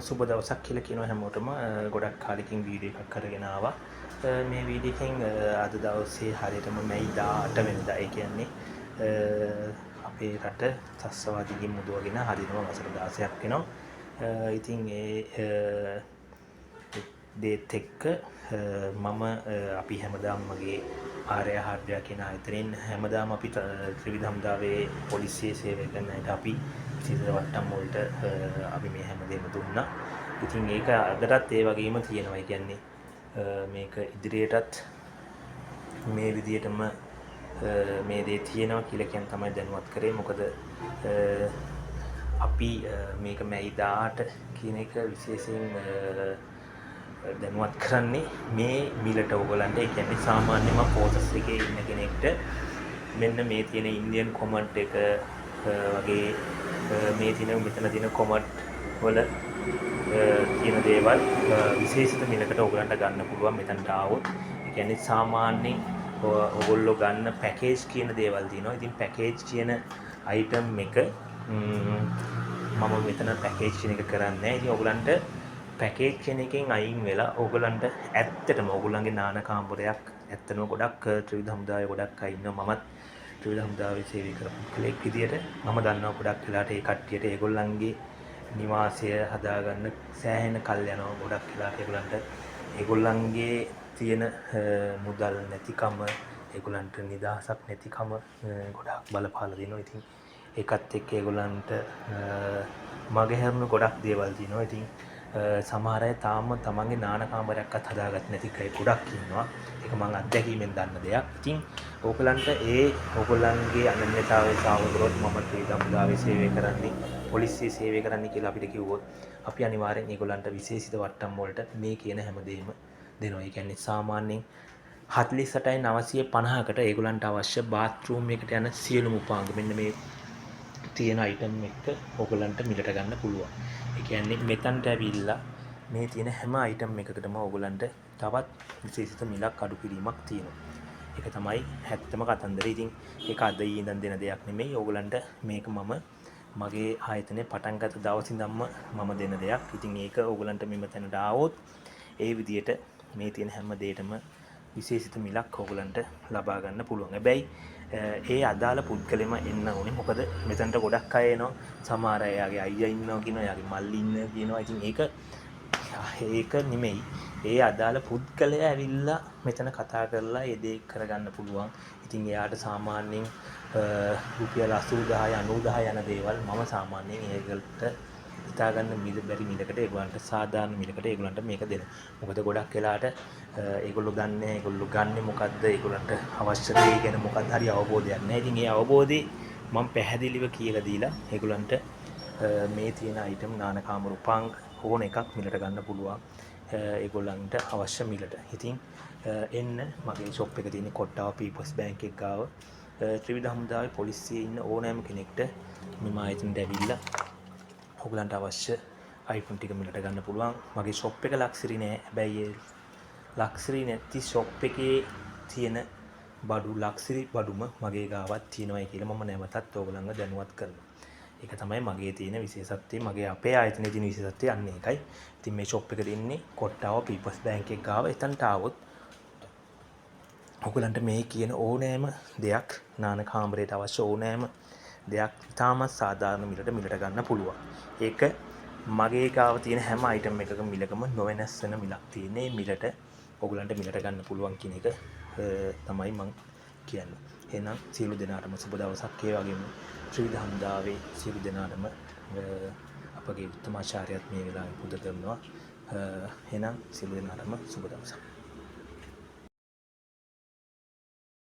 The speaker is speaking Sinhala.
සුබ දවසක් කියලා කියනවා හැමෝටම. ගොඩක් කාලෙකින් වීඩියෝ එකක් කරගෙන ආවා. මේ වීඩියෝ එකෙන් අද දවසේ හරියටම මැයි 18 වෙනිදා. ඒ කියන්නේ අපේ රට ත්‍රස්තවාදීන් මුදවගෙන හරියටම වසර 16ක් වෙනවා. ඉතින් ඒ දේත් එක්ක මම අපි හැමදාම මගේ ආර්ය ආහාරය කියන ආයතනයෙන් හැමදාම අපි ත්‍රිවිධ හමුදාවේ පොලිසියේ සේවය කරන අයට අපි විශේෂ වට්ටම් වලට අපි මේ හැමදේම දුන්නා. ඉතින් ඒක අදටත් ඒ වගේම තියෙනවා. ඒ කියන්නේ මේක ඉදිරියටත් මේ විදියටම මේ දේ තියෙනවා කියලා කියන තමයි දැනුවත් කරේ. මොකද අපි මේක මැයි 18 කියන එක විශේෂයෙන් දැනුවත් කරන්නේ මේ මිලට ඕගලන්ට. ඒ කියන්නේ සාමාන්‍යම පෝසස් එකේ ඉන්න කෙනෙක්ට මෙන්න මේ තියෙන ඉන්දියන් කොමන්ට් එක වගේ මේ තියෙන මෙතන තියෙන කොමන්ට් වල තියෙන දේවල් විශේෂිත මිලකට ඕගලන්ට ගන්න පුළුවන් මෙතනට ආවොත්. ඒ කියන්නේ සාමාන්‍යයෙන් ඕගොල්ලෝ ගන්න පැකේජ් කියන දේවල් තියෙනවා. ඉතින් පැකේජ් කියන අයිටම් එක මම මෙතන පැකේජ් කියන එක කරන්නේ නැහැ. ඉතින් ඕගලන්ට පැකේජ් කියන එකෙන් අයින් වෙලා ඕගලන්ට ඇත්තටම ඕගොල්ලන්ගේ නාන කාමරයක් ඇත්තටම ගොඩක් ත්‍රිවිධ හමුදාවේ ගොඩක් අය ඉන්නවා. මමත් ත්‍රිවිධ හමුදාවේ සේවය කරපු කෙනෙක් විදියට මම දන්නවා ගොඩක් වෙලාට ඒ කට්ටියට ඒගොල්ලන්ගේ නිවාසය හදාගන්න සෑහෙන කල් යනවා. ගොඩක් වෙලාට ඒගොල්ලන්ගේ තියෙන මුදල් නැතිකම, ඒගොල්ලන්ට නිදහසක් නැතිකම ගොඩක් බලපාලා දෙනවා. ඉතින් ඒකත් එක්ක ඒගොල්ලන්ට මගහැරුණු ගොඩක් දේවල් තියෙනවා. ඉතින් සමහර අය තාම තමන්ගේ නාන කාමරයක්වත් හදාගත්තේ නැති අය ගොඩක් ඉන්නවා. ඒක මම අත්දැකීමෙන් දන්න දෙයක්. ඉතින් ඕගලන්ට ඕගොල්ලන්ගේ අනන්‍යතාවය සාවදරොත් මම ත්‍රිවිධ හමුදාවේ සේවය කරන්නේ, පොලිසියේ සේවය කරන්නේ කියලා අපිට කිව්වොත් අපි අනිවාර්යෙන් ඒගොල්ලන්ට විශේෂිත වට්ටම් වලට මේ කියන හැමදේම දෙනවා. ඒ කියන්නේ සාමාන්‍යයෙන් 48,950කට ඒගොල්ලන්ට අවශ්‍ය බාත්රූම් එකට යන සියලුම උපාංග මෙන්න මේ තියෙන අයිටම් එක ඕගොල්ලන්ට මිලට ගන්න පුළුවන්. ඒ කියන්නේ මෙතනට ඇවිල්ලා මේ තියෙන හැම අයිටම් එකකටම ඕගොල්ලන්ට තවත් විශේෂිත මිලක් අඩු කිරීමක් තියෙනවා. ඒක තමයි හැත්තම කතන්දරය. ඉතින් ඒක අද ඉඳන් දෙන දෙයක් නෙමෙයි. ඕගොල්ලන්ට මේක මගේ ආයතනයේ පටන් ගත්ත දවස් ඉඳන්ම මම දෙන දෙයක්. ඉතින් ඒක ඕගොල්ලන්ට මෙම තැනට ආවොත් ඒ විදියට මේ තියෙන හැම දෙයකටම විශේෂිත මිලක් ඕගොල්ලන්ට ලබා ගන්න පුළුවන්. හැබැයි ඒ අදාළ පුද්ගලෙම එන්න ඕනේ. මොකද මෙතනට ගොඩක් අය එනවා. සමහර අය යාගේ අයියා ඉන්නවා කියනවා, යාගේ මල්ලි ඉන්නවා කියනවා. ඉතින් ඒක නෙමෙයි. ඒ අදාළ පුද්ගලයා ඇවිල්ලා මෙතන කතා කරලා ඒ දේ කරගන්න පුළුවන්. ඉතින් එයාට සාමාන්‍යයෙන් රුපියල් 80000 90000 යන දේවල් මම සාමාන්‍යයෙන් ඒකට හිතාගන්න බැරි මිලකට ඒගොල්ලන්ට සාධාරණ මිලකට ඒගොල්ලන්ට මේක දෙනවා. මොකද ගොඩක් වෙලාට ඒගොල්ලෝ ගන්නේ මොකද්ද, ඒගොල්ලන්ට අවශ්‍ය දේ ගැන මොකක්ද හරි අවබෝධයක් නැහැ. ඉතින් ඒ අවබෝධය මම පැහැදිලිව කියලා දීලා ඒගොල්ලන්ට මේ තියෙන අයිටම් නාන කාමර උපාංග ඕන එකක් මිලට ගන්න පුළුවන්. ඒගොල්ලන්ට අවශ්‍ය මිලට. ඉතින් එන්න මගේ ෂොප් එක තියෙන කොට්ටාව පීපල්ස් බැංක් එක ගාව. ත්‍රිවිධ හමුදාවේ පොලිසියේ ඉන්න ඕනෑම කෙනෙක්ට මෙම ආයතනට ඇවිල්ලා ඔයගලන්ට අවශ්‍ය iPhone ටික මිලට ගන්න පුළුවන්. මගේ ෂොප් එක ලක්සරි නෑ. හැබැයි ලක්සරි නැති ෂොප් එකේ තියෙන බඩු ලක්සරි බඩුම මගේ ගාවත් තියෙනවායි කියලා මම නැවතත් ඔයගලන්ව දැනුවත් කරනවා. ඒක තමයි මගේ තියෙන විශේෂත්වය. මගේ අපේ ආයතනයේ තියෙන විශේෂත්වය අන්න ඒකයි. ඉතින් මේ ෂොප් එක දෙන්නේ කොට්ටාව පීපල්ස් බැංක් එක ගාව. එතනට ආවොත් ඔයගලන්ට මේ කියන ඕනෑම දෙයක් නාන කාමරයට අවශ්‍ය ඕනෑම දෙයක් ඉතාමත් සාධාරණ මිලට ගන්න පුළුවන්. ඒක මගේ ගාව තියෙන හැම අයිටම් එකක මිලකම නොවෙනස් වෙන මිලක් තියෙන. මේ මිලට ඔයගලන්ට මිලට ගන්න පුළුවන් කියන එක තමයි මම කියන්නේ. එහෙනම් සියලු දෙනාටම සුබ දවසක්. ඒ වගේම ත්‍රිවිධ හමුදාවේ සියලු දෙනාටම අපගේ උත්තමාචාර්යත් මේ වෙලාවේ පුද කරනවා. එහෙනම් සියලු දෙනාටම සුබ දවසක්.